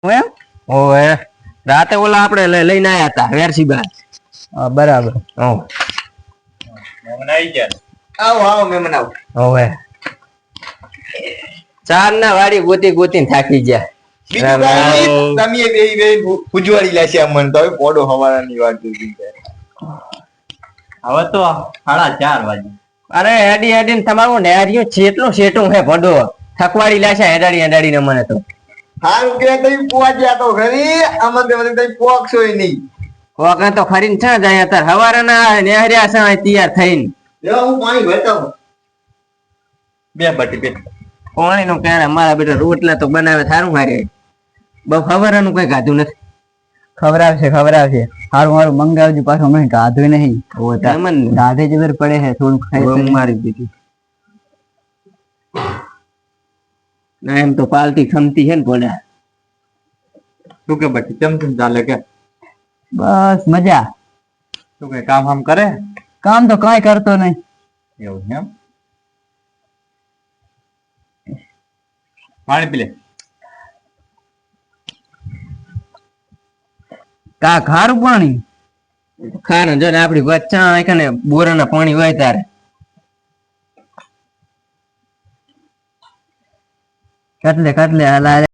એમ ઓએ રાતે ઓલા આપણે લઈને આયા હતા વેરસીબા. બરાબર. મહેમાન આવી ગયા. આવો આવો મહેમાન આવો. ઓએ ચાર ના વાડી ગોતી ગોતીને થાકી ગયા. તમે બે પૂજવાડી લેશે અમને તો પોડો હવારાની વાત જોઈ. હવે તો 4:30 વાગે. અરે હેડી હેડી તમારું નેરિયું જેટલું સેટું હે ભડો થકવાડી લેશે હેડાડી ને મને તો. હારું કે તઈ પહોંચ્યા તો ઘરી અમને તઈ પોકશોય નહીં. પોકે તો ખરીને છે જાય અત્યારે હવારના નેહર્યા છે તૈયાર થઈને. લ્યો હું પાણી ભરતા હું. બે બટી બે પાણી નું કેણે મારા બેટા રોટલા તો બનાવે સારું હારે બહુ હવારાનું કઈ ગાધું નથી. ખવડાવશે હારું મંગાવજો પાછું હમણાં ગાધું નહીં. ગાધે જબર પડે છે થોડું ખાઈ મારી દીધી ના એમ તો પાલટી ખમતી છે ને પોડા. શું કે બટી કેમ ચાલે કે બસ મજા. શું કે કામ કરે? કામ તો કઈ કરતો નહીં. એવું એમ પાણી પી લે. કા ખારું પાણી ખારું જો ને આપડી વચ્ચા ને બોરાના પાણી હોય તારે કેટલે હલા